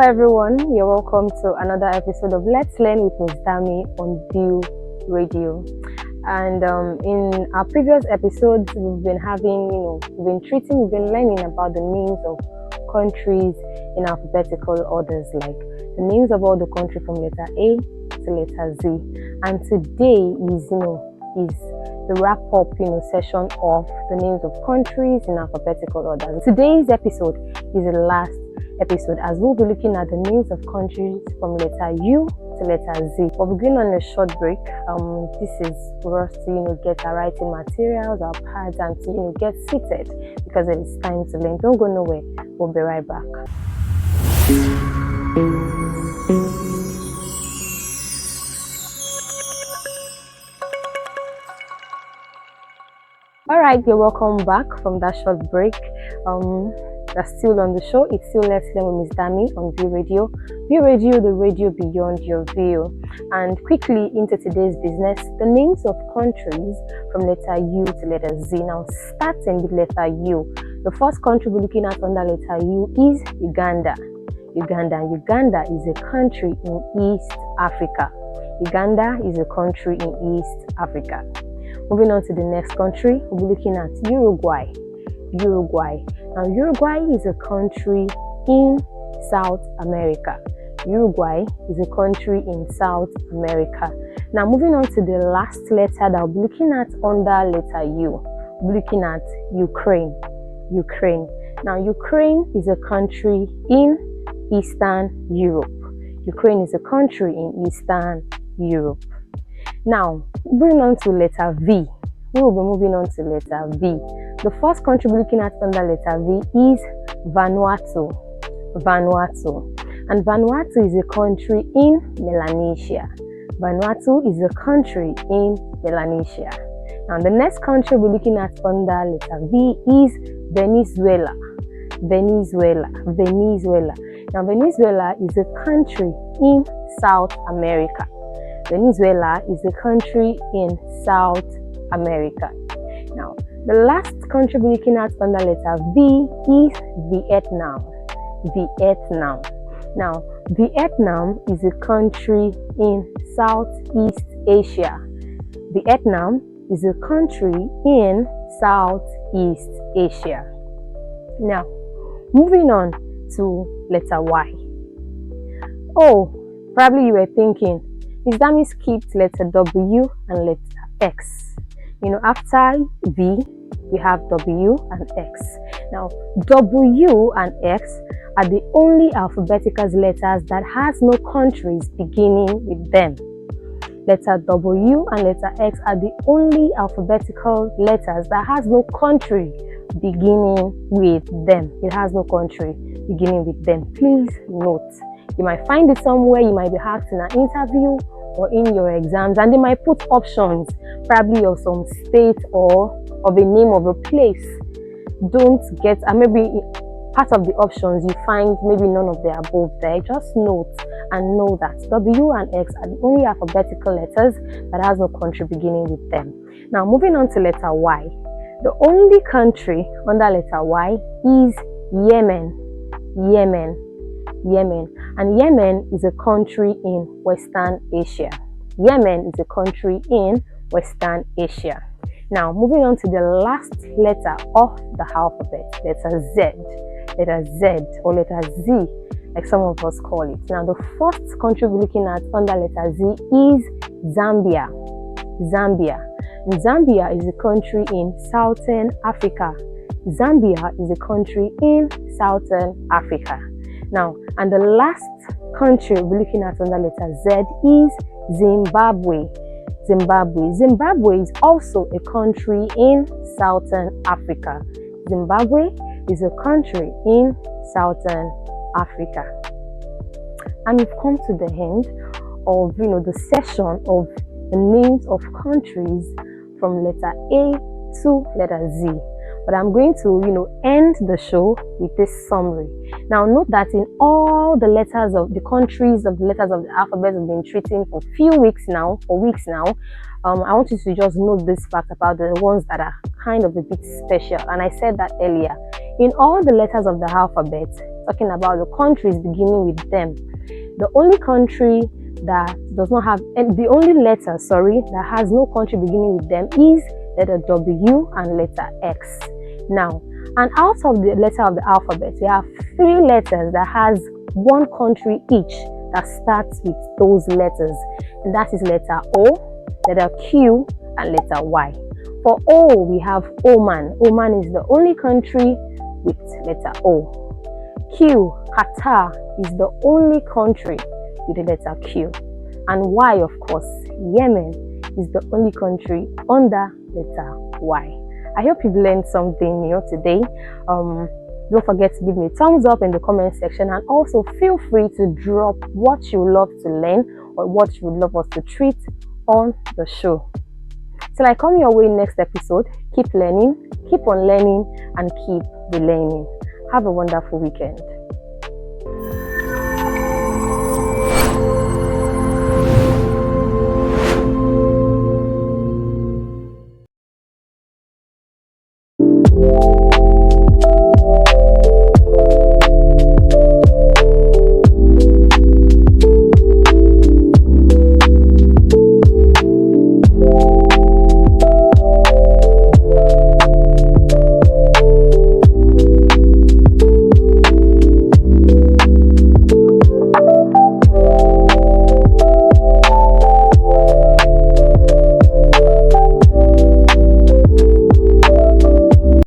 everyone, you're welcome to another episode of Let's Learn with Miss Dammy on View Radio. And in our previous episodes, we've been learning about the names of countries in alphabetical orders, like the names of all the countries from letter A to letter Z. And today is the wrap-up session of the names of countries in alphabetical order. Today's episode is the last episode, as we'll be looking at the names of countries from letter U to letter Z. But we're going on a short break. This is for us to get our writing materials, our pads, and to get seated, because it is time to learn. Don't go nowhere. We'll be right back. Alright, you're welcome back from that short break. That's still on the show. It's still Let's Learn with Miss Dammy on View Radio. View Radio, the radio beyond your view. And quickly into today's business, the names of countries from letter U to letter Z. Now, starting with letter U, the first country we're looking at under letter U is Uganda. Uganda is a country in East Africa. Uganda is a country in East Africa. Moving on to the next country, we'll be looking at Uruguay. Now, Uruguay is a country in South America. Uruguay is a country in South America. Now, moving on to the last letter that I'll be looking at under letter U, we'll be looking at Ukraine. Now, Ukraine is a country in Eastern Europe. Ukraine is a country in Eastern Europe. Now, moving on to letter V. We will be moving on to letter V. The first country we're looking at under letter V is Vanuatu. And Vanuatu is a country in Melanesia. Now, the next country we're looking at under letter V is Venezuela. Now, Venezuela is a country in South America. Now, the last country we're looking at under letter V is Vietnam. Now, Vietnam is a country in Southeast Asia. Now, moving on to letter Y. Oh, probably you were thinking, Miss Dammy skipped letter W and letter X. After V, we have W and X. Now, W and X are the only alphabetical letters that has no countries beginning with them. Letter W and letter X are the only alphabetical letters that has no country beginning with them. Please note. You might find it somewhere, you might be asked in an interview or in your exams, and they might put options, probably of some state or of a name of a place. Maybe part of the options you find maybe none of the above there. Just note and know that W and X are the only alphabetical letters that has no country beginning with them. Now, moving on to letter Y. The only country under letter Y is Yemen. And Yemen is a country in Western Asia. Now, moving on to the last letter of the alphabet, letter Z or letter Z, like some of us call it. Now, the first country we're looking at under letter Z is Zambia. And Zambia is a country in Southern Africa. Now, and the last country we're looking at under letter Z is Zimbabwe. Zimbabwe is also a country in Southern Africa. And we've come to the end of the session of the names of countries from letter A to letter Z. But I'm going to, end the show with this summary. Now, note that in all the letters of the countries of the letters of the alphabet we've been treating for weeks now, I want you to just note this fact about the ones that are kind of a bit special. And I said that earlier. In all the letters of the alphabet, talking about the countries beginning with them. The only country that does not have, and the only letter, that has no country beginning with them is letter W and letter X. Now, and out of the letter of the alphabet, we have 3 letters that has one country each that starts with those letters, and that is letter O, letter Q, and letter Y. For O, we have Oman. Oman is the only country with letter O. Q, Qatar, is the only country with the letter Q. And Y, of course, Yemen, is the only country under letter Y. I hope you've learned something new today. Don't forget to give me a thumbs up in the comment section, and also feel free to drop what you love to learn or what you would love us to treat on the show. Till I come your way next episode, keep learning, keep on learning, and keep relearning. Have a wonderful weekend.